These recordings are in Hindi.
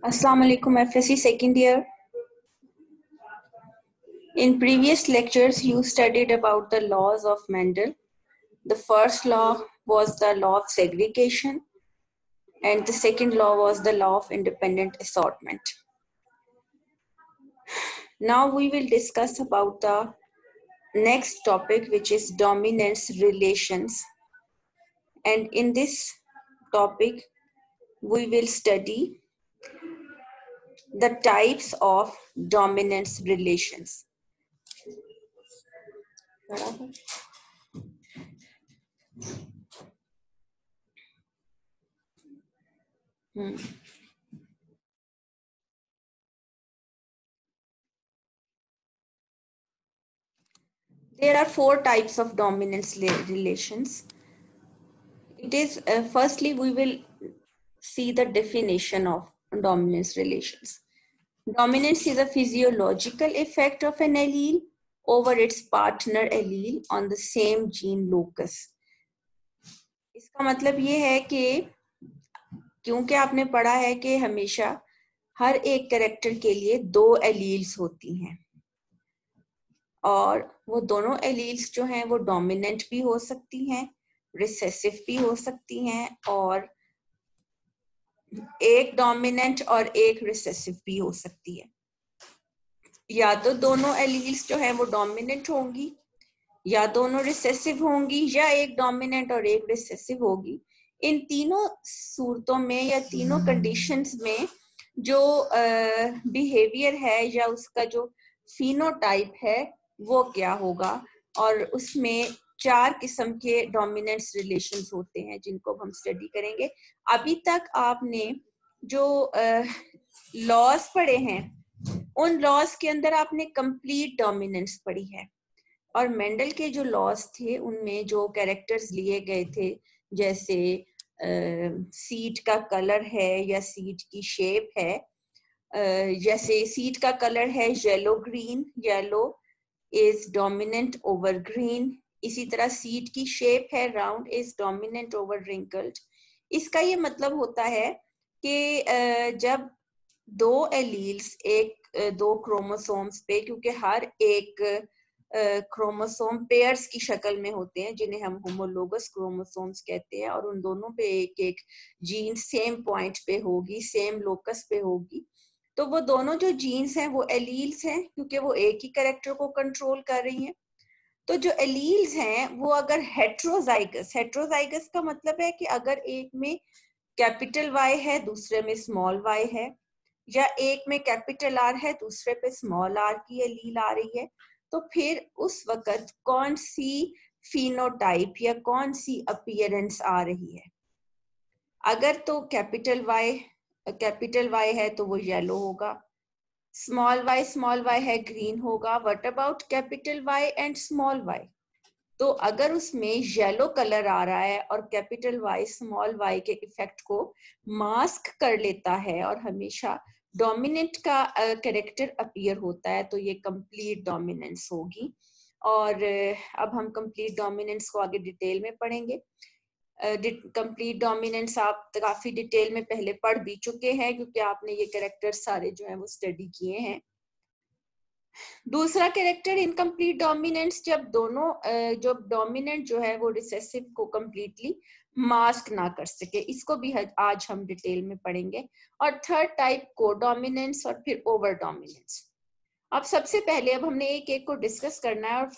Assalamu alaikum FSC second year. In previous lectures, you studied about the laws of Mendel. The first law was the law of segregation, and the second law was the law of independent assortment. Now we will discuss about the next topic, which is dominance relations. And in this topic, we will study the types of dominance relations. There are four types of dominance relations. It is firstly, we will see the definition of dominance relations. Dominance is a physiological effect of an allele over its partner allele on the same gene locus. इसका मतलब ये है कि क्योंकि आपने पढ़ा है कि हमेशा हर एक कैरेक्टर के लिए दो एलील्स होती हैं और वो दोनों एलील्स जो हैं वो डोमिनेंट भी हो सकती हैं, रिसेसिव भी हो सकती हैं और एक डोमिनेंट और एक रिसेसिव भी हो सकती है। या तो दोनों एलील्स जो है वो डोमिनेंट होंगी या दोनों रिसेसिव होंगी या एक डोमिनेंट और एक रिसेसिव होगी। इन तीनों सूरतों में या तीनों कंडीशंस में जो बिहेवियर है या उसका जो फिनोटाइप है वो क्या होगा और उसमें चार किस्म के डोमिनेंस रिलेशंस होते हैं जिनको हम स्टडी करेंगे। अभी तक आपने जो लॉज पढ़े हैं उन लॉज के अंदर आपने कंप्लीट डोमिनेंस पढ़ी है और मेंडल के जो लॉज थे उनमें जो कैरेक्टर्स लिए गए थे जैसे सीड का कलर है या सीड की शेप है, जैसे सीड का कलर है yellow green, yellow is dominant over green. इसी तरह सीड की शेप है round is dominant over wrinkled. इसका ये मतलब होता है कि जब दो एलील्स दो क्रोमोसोम्स पे, क्योंकि हर एक क्रोमोसोम पेयर्स की शक्ल में होते हैं जिन्हें हम होमोलोगस क्रोमोसोम्स कहते हैं और उन दोनों पे एक एक जीन सेम पॉइंट पे होगी, सेम लोकस पे होगी, तो वो दोनों जो जीन्स हैं वो एलील्स हैं क्योंकि वो एक ही कैरेक्टर को कंट्रोल कर रही हैं। तो जो एलील्स हैं वो अगर हेट्रोजाइगस का मतलब है कि अगर एक में कैपिटल वाई है दूसरे में स्मॉल वाई है या एक में कैपिटल आर है दूसरे पे स्मॉल आर की एलील आ रही है, तो फिर उस वक्त कौन सी फिनोटाइप या कौन सी अपीयरेंस आ रही है। अगर तो कैपिटल वाई है तो वो येलो होगा, स्मॉल वाई है ग्रीन होगा। What about capital Y and small Y? तो अगर उसमें येलो कलर आ रहा है और कैपिटल वाई स्मॉल वाई के इफेक्ट को मास्क कर लेता है और हमेशा डोमिनेंट का कैरेक्टर अपीयर होता है तो ये कंप्लीट डोमिनेंस होगी। और अब हम कंप्लीट डोमिनेंस को आगे डिटेल में पढ़ेंगे। कंप्लीट डोमिनेंस आप काफी डिटेल में पहले पढ़ भी चुके हैं क्योंकि आपने ये कैरेक्टर सारे जो है वो स्टडी किए हैं। दूसरा कैरेक्टर इनकम्प्लीट डोमिनेंस, जब दोनों जो डोमिनेंट जो है वो रिसेसिव को कंप्लीटली मास्क ना कर सके, इसको भी आज हम डिटेल में पढ़ेंगे। और थर्ड टाइप को डोमिनेंस और फिर ओवर डोमिनेंस। अब सबसे पहले अब हमने एक एक को डिस्कस करना है और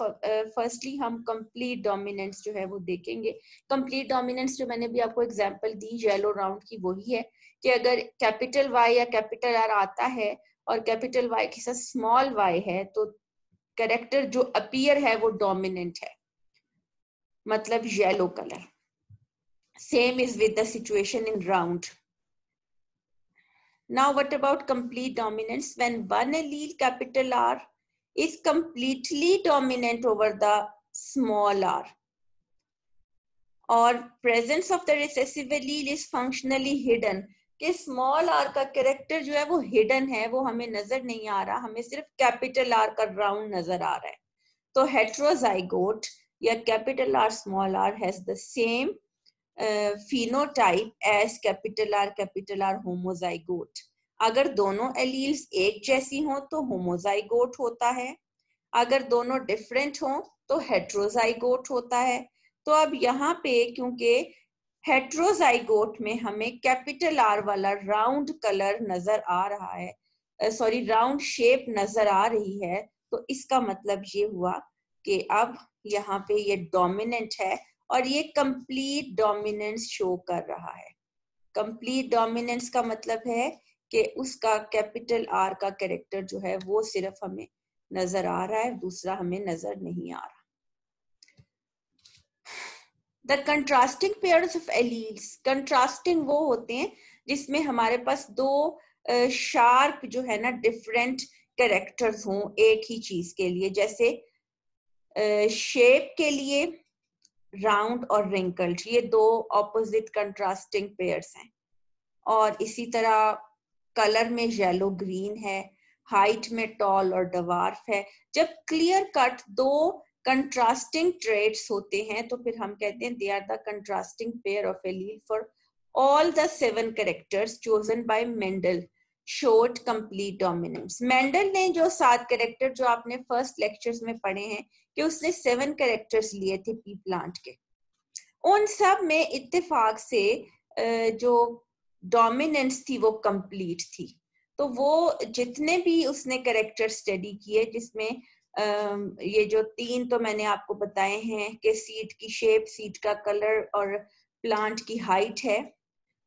फर्स्टली हम कंप्लीट डोमिनेंस जो है वो देखेंगे। कंप्लीट डोमिनेंस जो मैंने भी आपको एग्जांपल दी येलो राउंड की वही है कि अगर कैपिटल वाई या कैपिटल आर आता है और कैपिटल वाई के साथ स्मॉल वाई है तो कैरेक्टर जो अपीयर है वो डोमिनेंट है, मतलब yellow colour. Same is with the situation in round. Now what about complete dominance? When one allele capital R is completely dominant over the small r, or presence of the recessive allele is functionally hidden, कि स्मॉल आर का कैरेक्टर जो है वो हिडन है, वो हमें नजर नहीं आ रहा, हमें सिर्फ कैपिटल आर का राउंड नजर आ रहा है। तो हेट्रोजाइगोट या capital R small R has the same phenotype as capital R homozygote. अगर दोनों एलील्स एक जैसी हों तो होमोजाइगोट होता है, अगर दोनों डिफरेंट हों तो हेट्रोजाइगोट होता है। तो अब यहाँ पे क्योंकि हेट्रोजाइगोट में हमें कैपिटल आर वाला राउंड कलर नजर आ रहा है, सॉरी राउंड शेप नजर आ रही है, तो इसका मतलब ये हुआ कि अब यहाँ पे ये डोमिनेंट है और ये कंप्लीट डोमिनेंस शो कर रहा है। कंप्लीट डोमिनेंस का मतलब है कि उसका कैपिटल आर का कैरेक्टर जो है वो सिर्फ हमें नजर आ रहा है, दूसरा हमें नजर नहीं आ रहा। The contrasting pairs of alleles, contrasting वो होते हैं जिसमें हमारे पास दो शार्प जो है ना डिफरेंट कैरेक्टर्स हों एक ही चीज के लिए, जैसे शेप के लिए राउंड और रिंकल्ड, ये दो ऑपोजिट कंट्रास्टिंग पेयर्स हैं। और इसी तरह कलर में येलो ग्रीन है, हाइट में टॉल और डवार्फ है। जब क्लियर कट दो कंट्रास्टिंग ट्रेट्स होते हैं तो फिर हम कहते हैं they are the contrasting pair of allele for all the 7 characters chosen by Mendel showed complete dominance. Mendel ने जो 7 कैरेक्टर जो आपने फर्स्ट लेक्चर्स में पढ़े हैं कि उसने 7 कैरेक्टर्स लिए थे पी प्लांट के, उन सब में इत्तेफाक से जो डोमिनेंस थी वो कंप्लीट थी। तो वो जितने भी उसने कैरेक्टर स्टडी किए, जिसमें ये जो 3 तो मैंने आपको बताए हैं कि सीड की शेप, सीड का कलर और प्लांट की हाइट है,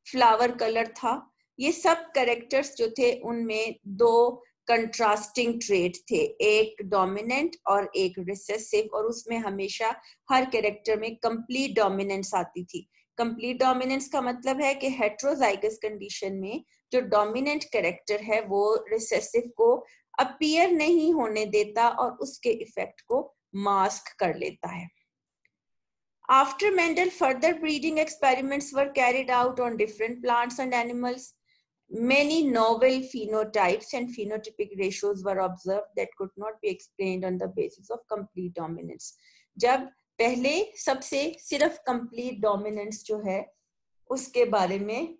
फ्लावर कलर था, ये सब कैरेक्टर्स जो थे उनमें 2 कंट्रास्टिंग ट्रेट थे, एक डोमिनेंट और एक रिसेसिव, और उसमें हमेशा हर कैरेक्टर में कंप्लीट डोमिनेंस आती थी। कंप्लीट डोमिनेंस का मतलब है कि हेट्रोजाइगस कंडीशन में जो डोमिनेंट कैरेक्टर है वो रिसेसिव को अपीयर नहीं होने देता और उसके इफेक्ट को मास्क कर लेता है। After Mendel, further breeding experiments were carried out on different plants and animals. Many novel phenotypes and phenotypic ratios were observed that could not be explained on the basis of complete dominance. जब पहले सबसे सिर्फ complete dominance जो है उसके बारे में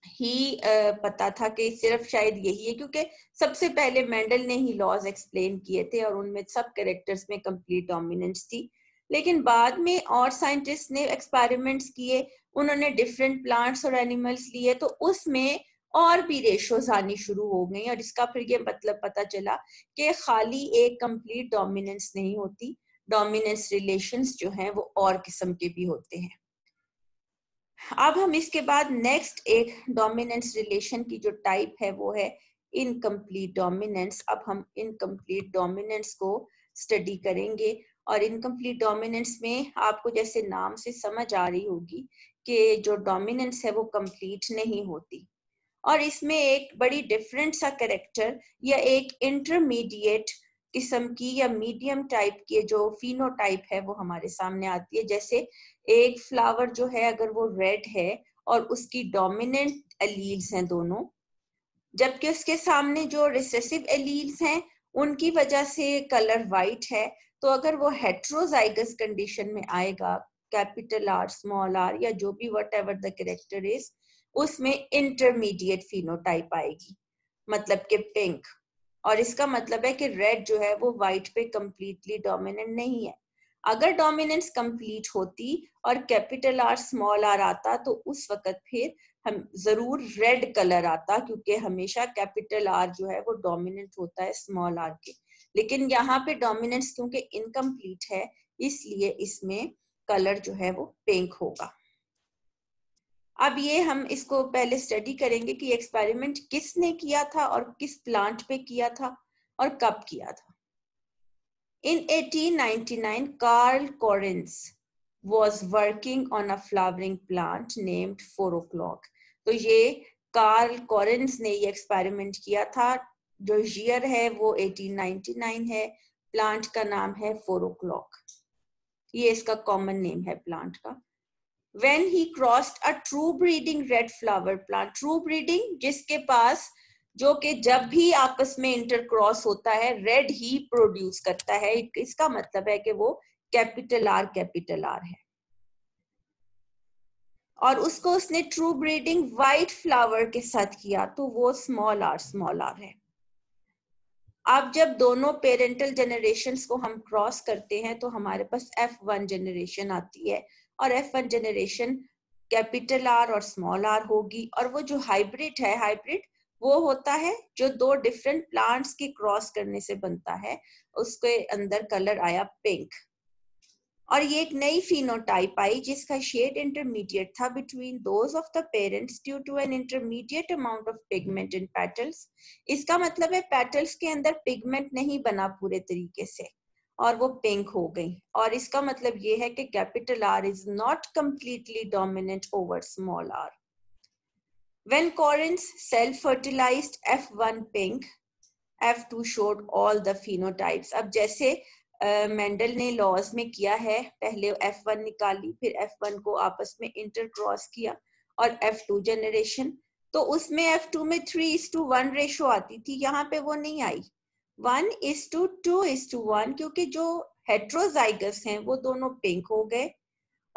ही पता था कि सिर्फ शायद यही है, क्योंकि सबसे पहले मेंडल ने ही लॉज एक्सप्लेन किए थे और उनमें सब कैरेक्टर्स में कंप्लीट डोमिनेंस थी। लेकिन बाद में और साइंटिस्ट ने एक्सपेरिमेंट्स किए, उन्होंने डिफरेंट प्लांट्स और एनिमल्स लिए, तो उसमें और भी रेशोज आनी शुरू हो गई और इसका फिर ये मतलब पता चला कि खाली एक कंप्लीट डोमिनेंस नहीं होती, डोमिनेंस रिलेशंस जो हैं वो और किस्म के भी होते हैं। अब हम इसके बाद नेक्स्ट एक डोमिनेंस रिलेशन की जो टाइप है वो है इनकम्प्लीट डोमिनेंस। अब हम इनकम्प्लीट डोमिनेंस को स्टडी करेंगे और इनकम्प्लीट डोमिनेंस में आपको जैसे नाम से समझ आ रही होगी कि जो डोमिनेंस है वो कंप्लीट नहीं होती और इसमें एक बड़ी डिफरेंट सा कैरेक्टर या एक इंटरमीडिएट किस्म की या मीडियम टाइप की जो फिनोटाइप है वो हमारे सामने आती है। जैसे एक फ्लावर जो है अगर वो रेड है और उसकी डोमिनेंट एलील्स हैं दोनों, जबकि उसके सामने जो रिसेसिव एलील्स हैं उनकी वजह से कलर वाइट है, तो अगर वो हेट्रोजाइगस कंडीशन में आएगा, कैपिटल आर स्मॉल आर या जो भी what ever the character is, उसमें इंटरमीडिएट फिनोटाइप आएगी, मतलब कि पिंक। और इसका मतलब है कि रेड जो है वो व्हाइट पे कंप्लीटली डोमिनेंट नहीं है। अगर डोमिनेंस कंप्लीट होती और कैपिटल आर स्मॉल आर आता तो उस वक्त फिर हम जरूर रेड कलर आता, क्योंकि हमेशा कैपिटल आर जो है वो डोमिनेंट होता है स्मॉल आर के। लेकिन यहाँ पे डोमिनेंस क्योंकि इनकम्प्लीट है इसलिए इसमें कलर जो है वो पिंक होगा। अब ये हम इसको पहले स्टडी करेंगे कि एक्सपेरिमेंट किसने किया था और किस प्लांट पे किया था और कब किया था। In 1899, Carl Correns was working on a flowering plant named 4 o'clock. तो ये कार्ल कॉरेंस ने ये एक्सपेरिमेंट किया था, जो ईयर है वो 1899 है, प्लांट का नाम है 4 o'clock, ये इसका कॉमन नेम है प्लांट का। When he crossed a true breeding red flower plant, true breeding जिसके पास जो कि जब भी आपस में इंटरक्रॉस होता है रेड ही प्रोड्यूस करता है, इसका मतलब है कि वो कैपिटल आर है। और उसको उसने ट्रू ब्रीडिंग वाइट फ्लावर के साथ किया, तो वो स्मॉल आर है। अब जब दोनों पेरेंटल जनरेशन्स को हम क्रॉस करते हैं तो हमारे पास F1 जनरेशन आती है, और F1 जनरेशन कैपिटल आर और स्मॉल आर होगी। और वो जो हाइब्रिड है, हाइब्रिड वो होता है जो दो डिफरेंट प्लांट्स की क्रॉस करने से बनता है, उसके अंदर कलर आया पिंक। और ये एक नई फिनोटाइप आई जिसका शेड इंटरमीडिएट था between those of the parents due to an intermediate amount of pigment in petals. इसका मतलब है पेटल्स के अंदर पिगमेंट नहीं बना पूरे तरीके से और वो पिंक हो गई। और इसका मतलब ये है कि capital R is not completely dominant over small R. When Corin's self-fertilized F1 pink, F2 showed all the phenotypes. अब जैसे मेंडल ने लॉज में किया है, पहले F1 निकाली, फिर F1 को आपस में इंटरक्रॉस किया और F2 जनरेशन, तो उसमें F2 में 3:1 रेशो आती थी, यहाँ पे वो नहीं आई, 1:2:1, क्योंकि जो हेट्रोजाइगस हैं वो दोनों पिंक हो गए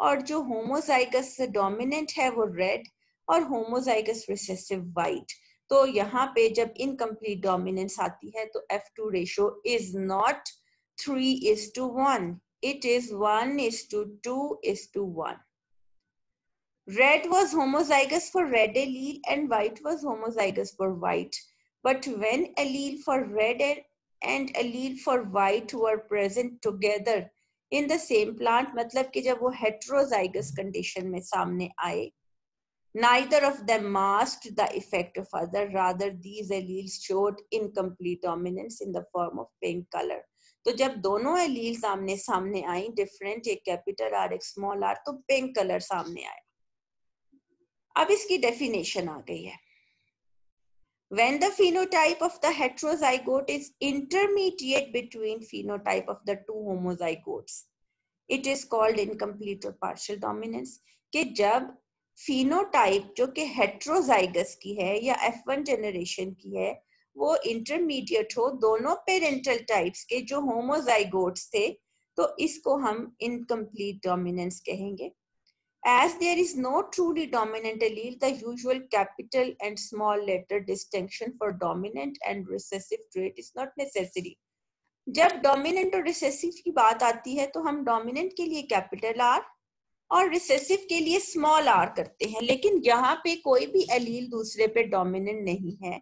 और जो होमोजाइगस डोमिनेंट है वो रेड और होमोजाइगस रिसेसिव वाइट। तो यहाँ पे जब इनकम्प्लीट डोमिनेंस आती है तो F2 ratio is not 3:1, it is 1:2:1. Red was homozygous for red allele and white was homozygous for white. But when allele for red and allele for white were present together in the same plant, मतलब कि जब वो heterozygous condition में सामने आए, neither of them masked the effect of other, rather these alleles showed incomplete dominance in the form of pink color. तो जब दोनों एलील सामने सामने आई डिफरेंट, एक कैपिटल आर एक स्मॉल आर, तो पिंक कलर सामने आया। अब इसकी डेफिनेशन आ गई है। When the phenotype of the heterozygote is intermediate between phenotype of the two homozygotes, it is called incomplete or partial dominance. कि जब phenotype जो कि heterozygous की है या F1 generation की है वो intermediate हो दोनों parental types के जो homozygotes थे, तो इसको हम incomplete dominance कहेंगे। As there is no truly dominant allele, the usual capital and small letter distinction for dominant and recessive trait is not necessary. जब डोमिनेंट और रिसेसिव की बात आती है तो हम डोमिनेंट के लिए कैपिटल आर और रिसेसिव के लिए स्मॉल आर करते हैं, लेकिन यहाँ पे कोई भी एलील दूसरे पे डोमिनेंट नहीं है,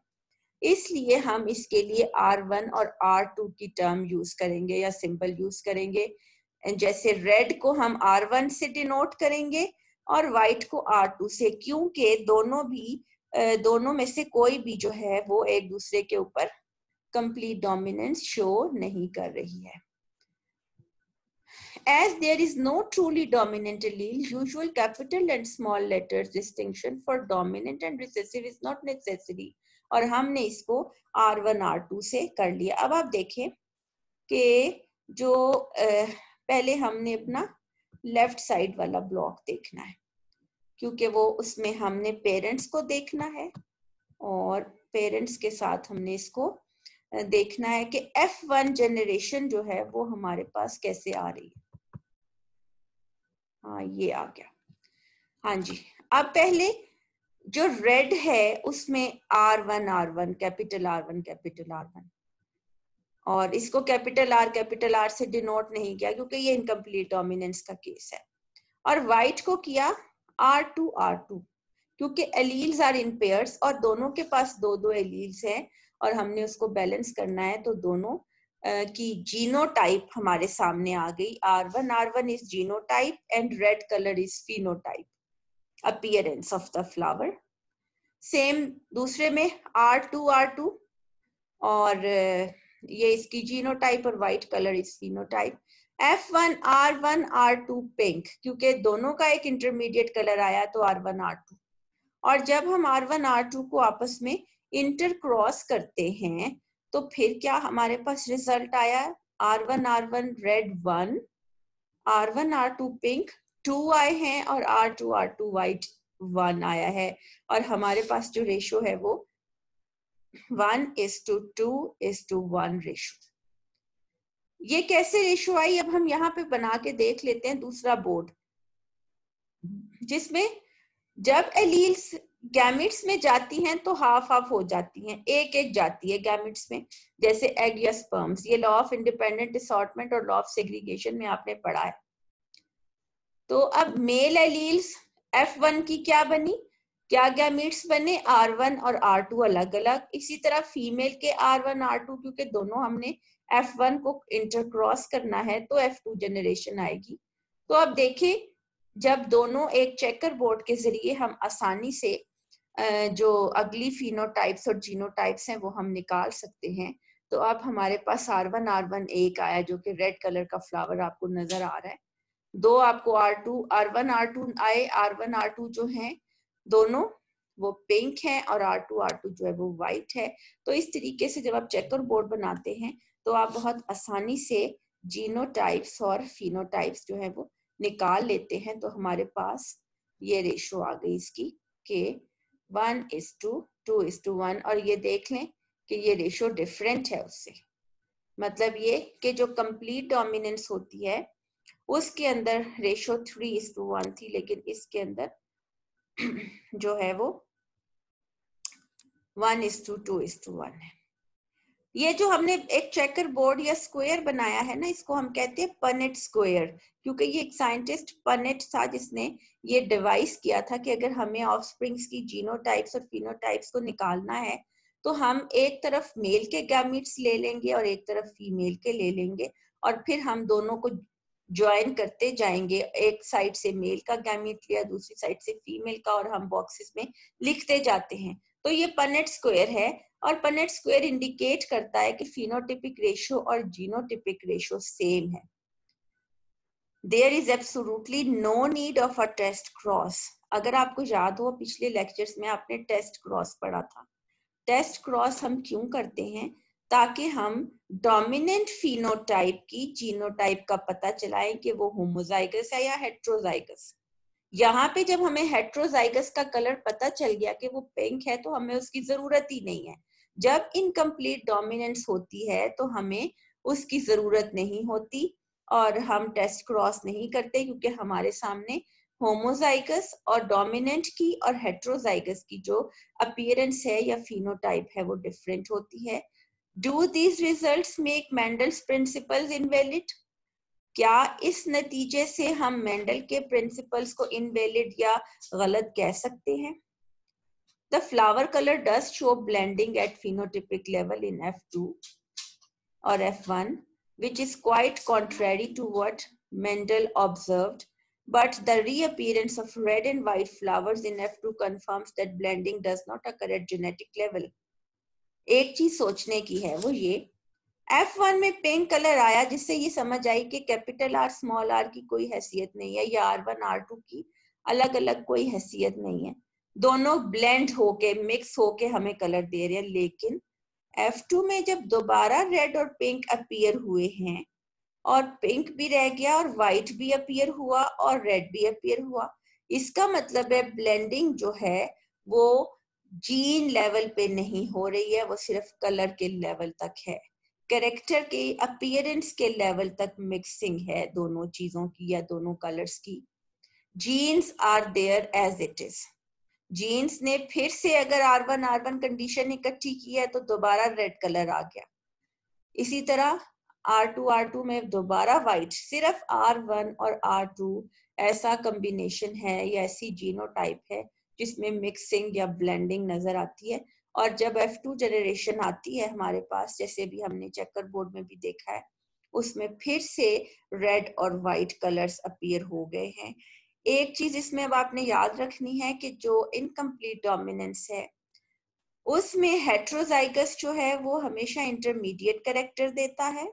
इसलिए हम इसके लिए R1 और R2 की टर्म यूज करेंगे या सिंबल यूज करेंगे। जैसे रेड को हम R1 से डिनोट करेंगे और व्हाइट को R2 से, क्योंकि दोनों में से कोई भी जो है वो एक दूसरे के ऊपर कंप्लीट डोमिनेंस शो नहीं कर रही है। As there is no truly dominant allele, usual capital and small letters distinction for dominant and recessive is not necessary. और हमने इसको R1 R2 से कर लिया। अब आप देखें कि जो पहले हमने अपना लेफ्ट साइड वाला ब्लॉक देखना है, क्योंकि वो उसमें हमने पेरेंट्स को देखना है और पेरेंट्स के साथ हमने इसको देखना है कि F1 जनरेशन जो है वो हमारे पास कैसे आ रही है। हाँ ये आ गया। हाँ जी, अब पहले जो रेड है उसमें R1 कैपिटल R1 और इसको कैपिटल आर से डिनोट नहीं किया क्योंकि ये इनकम्प्लीट डोमिनेंस का केस है। और व्हाइट को किया R2 क्योंकि एलील्स आर इन पेयर्स और दोनों के पास दो एलील्स हैं और हमने उसको बैलेंस करना है, तो दोनों की जीनोटाइप हमारे सामने आ गई। R1 is genotype and red colour is phenotype, appearance of the flower. Same दूसरे में R2 और ये इसकी जीनोटाइप और white colour is phenotype. F1 R1 R2 pink, क्योंकि दोनों का एक इंटरमीडिएट कलर आया तो R1 R2। और जब हम R1 R2 को आपस में इंटरक्रॉस करते हैं तो फिर क्या हमारे पास रिजल्ट आया, R1 red 1, R1 R2 pink 2 आए हैं और R2 व्हाइट 1 आया है। और हमारे पास जो रेशो है वो 1:2:1 रेशो। ये कैसे रेशो आई, अब हम यहाँ पे बना के देख लेते हैं दूसरा बोर्ड जिसमें जब एलील्स गैमिट्स में जाती हैं तो हाफ हाफ हो जाती हैं, एक एक जाती है गैमिट्स में, जैसे एग या स्पर्म्स। ये लॉ ऑफ इंडिपेंडेंट असॉर्टमेंट और लॉ ऑफ सेग्रीगेशन में आपने पढ़ा है। तो अब मेल एलील्स F1 की क्या बनी, क्या गैमिट्स बने, R1 और R2 अलग अलग। इसी तरह फीमेल के R1 R2, क्योंकि दोनों हमने F1 को इंटरक्रॉस करना है तो F2 जनरेशन आएगी। तो अब देखें, जब दोनों एक चेकर बोर्ड के जरिए हम आसानी से जो अगली फिनोटाइप्स और जीनोटाइप्स हैं वो हम निकाल सकते हैं। तो अब हमारे पास R1 R1 एक आया जो कि रेड कलर का फ्लावर आपको नजर आ रहा है। दो आपको R1 R2 आए, R1 R2 जो हैं दोनों वो पिंक हैं और R2 R2 जो है वो वाइट है। तो इस तरीके से जब आप चेकर बोर्ड बनाते हैं तो आप बहुत आसानी से जीनोटाइप्स और फिनोटाइप्स जो है वो निकाल लेते हैं। तो हमारे पास ये रेशो आ गई इसकी कि 1:2:1, और ये देख लें कि ये रेशो डिफरेंट है उससे। मतलब ये कि जो कंप्लीट डोमिनेंस होती है उसके अंदर रेशो 3:1 थी, लेकिन इसके अंदर जो है वो 1:2:1 है। ये जो हमने एक चेकर बोर्ड या स्क्वायर बनाया है ना, इसको हम कहते हैं पनेट स्क्वायर, क्योंकि ये एक साइंटिस्ट पनेट था जिसने ये डिवाइस किया था कि अगर हमें ऑफस्प्रिंग्स की जीनोटाइप्स और फिनोटाइप्स को निकालना है तो हम एक तरफ मेल के गैमीट्स ले लेंगे और एक तरफ फीमेल के ले लेंगे, और फिर हम दोनों को ज्वाइन करते जाएंगे। एक साइड से मेल का गैमीट लिया, दूसरी साइड से फीमेल का, और हम बॉक्सेस में लिखते जाते हैं। तो ये पनेट स्क्वायर है, और पनेट स्क्वायर इंडिकेट करता है कि फिनोटिपिक रेशो और जीनोटिपिक रेशो सेम है। There is absolutely no need of a test cross. अगर आपको याद हो पिछले लेक्चर्स में आपने टेस्ट क्रॉस पढ़ा था। टेस्ट क्रॉस हम क्यों करते हैं, ताकि हम डोमिनेंट फिनोटाइप की जीनोटाइप का पता चलाएं कि वो होमोजाइगस है या हेट्रोजाइगस। यहाँ पे जब हमें हेट्रोजाइगस का कलर पता चल गया कि वो पिंक है तो हमें उसकी जरूरत ही नहीं है। जब इनकम्प्लीट डोमिनेंस होती है तो हमें उसकी जरूरत नहीं होती और हम टेस्ट क्रॉस नहीं करते, क्योंकि हमारे सामने होमोजाइगस और डोमिनेंट की और हेट्रोजाइगस की जो अपीयरेंस है या फिनोटाइप है वो डिफरेंट होती है। Do these results make Mendel's principles invalid? क्या इस नतीजे से हम मेंडल के प्रिंसिपल्स को इनवैलिड या गलत कह सकते हैं? The flower color does show blending at phenotypic level in F2 or F1, which is quite contrary to what Mendel observed. But the reappearance of red and white flowers in F2 confirms that blending does not occur at genetic level. एक चीज सोचने की है, वो ये F1 में पिंक कलर आया जिससे ये समझ आई कि कैपिटल R स्मॉल r की कोई हैसियत नहीं है, या R1 R2 की अलग अलग कोई हैसियत नहीं है, दोनों ब्लेंड होके मिक्स होके हमें कलर दे रहे हैं। लेकिन F2 में जब दोबारा रेड और पिंक अपीयर हुए हैं और पिंक भी रह गया और व्हाइट भी अपीयर हुआ और रेड भी अपीयर हुआ, इसका मतलब है ब्लेंडिंग जो है वो जीन लेवल पे नहीं हो रही है, वो सिर्फ कलर के लेवल तक है, कैरेक्टर के अपीयरेंस के लेवल तक मिक्सिंग है दोनों चीजों की या दोनों कलर्स की। Genes are there as it is. Genes ने फिर से अगर R1 R1 कंडीशन इकट्ठी की है तो दोबारा रेड कलर आ गया। इसी तरह R2 R2 में दोबारा व्हाइट, सिर्फ R1 और R2 ऐसा कॉम्बिनेशन है या ऐसी जीनोटाइप है जिसमें मिक्सिंग या ब्लेंडिंग नजर आती है। और जब F2 जनरेशन आती है हमारे पास, जैसे भी हमने चेकर बोर्ड में भी देखा है, उसमें फिर से रेड और व्हाइट कलर्स अपीयर हो गए हैं। एक चीज इसमें अब आपने याद रखनी है कि जो इनकम्प्लीट डोमिनेंस है उसमें हेट्रोजाइगस जो है वो हमेशा इंटरमीडिएट कैरेक्टर देता है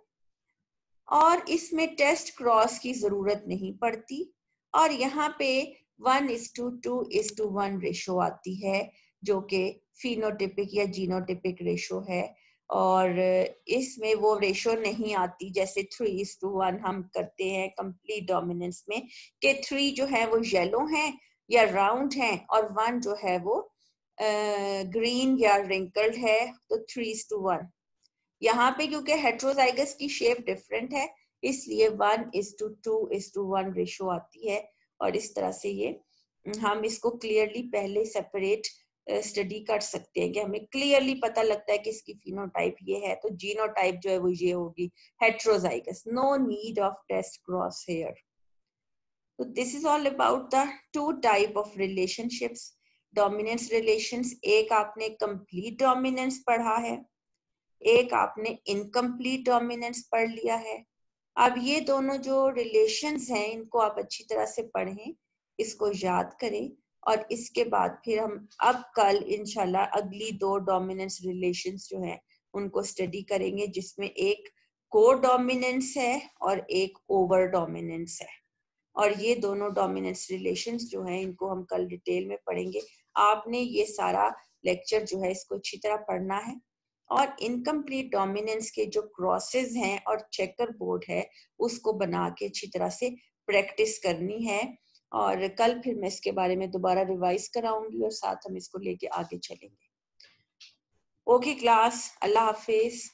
और इसमें टेस्ट क्रॉस की जरूरत नहीं पड़ती, और यहाँ पे 1:2:1 रेशो आती है जो कि फिनोटिपिक या जीनोटिपिक रेशो है। और इसमें वो रेशो नहीं आती जैसे 3:1 हम करते हैं कंप्लीट डोमिनेंस में, कि 3 जो है वो येलो हैं या राउंड हैं और 1 जो है वो ग्रीन या रिंकल्ड है, तो 3:1। यहाँ पे क्योंकि हेट्रोजाइगस की शेप डिफरेंट है इसलिए 1:2:1 रेशो आती है, और इस तरह से ये हम इसको क्लियरली पहले सेपरेट स्टडी कर सकते हैं कि हमें क्लियरली पता लगता है कि इसकी फिनोटाइप ये है तो जीनोटाइप जो है वो ये होगी, heterozygous. No need of test cross here. So this is all about the two type of relationships. Dominance relations, एक आपने कंप्लीट डोमिनेंस पढ़ा है, एक आपने इनकम्प्लीट डोमिनेंस पढ़ लिया है. अब ये दोनों जो रिलेशंस हैं इनको आप अच्छी तरह से पढ़ें, इसको याद करें और इसके बाद फिर हम अब कल इंशाल्लाह अगली दो डोमिनेंस रिलेशंस जो हैं उनको स्टडी करेंगे, जिसमें एक को डोमिनेंस है और एक ओवर डोमिनेंस है. और ये दोनों डोमिनेंस रिलेशंस जो हैं इनको हम कल डिटेल में पढ़ेंगे. आपने ये सारा लेक्चर जो है इसको अच्छी तरह पढ़ना है और इनकम्प्लीट डोमिनेंस के जो क्रॉसेस हैं और चेकर बोर्ड है उसको बना के अच्छी तरह से प्रैक्टिस करनी है. और कल फिर मैं इसके बारे में दोबारा रिवाइज कराऊंगी और साथ हम इसको लेके आगे चलेंगे. ओके क्लास, अल्लाह हाफिज.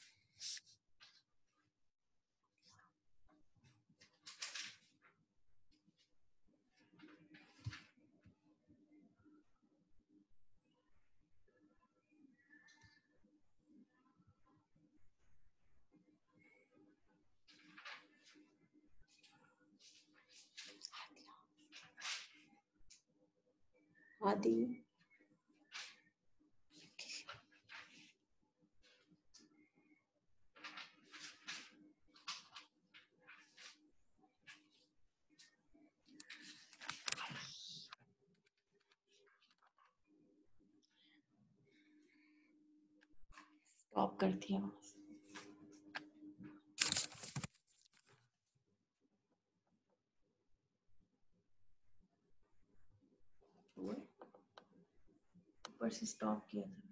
आदि स्टॉप कर दिया. ऊपर से स्टॉप किया था.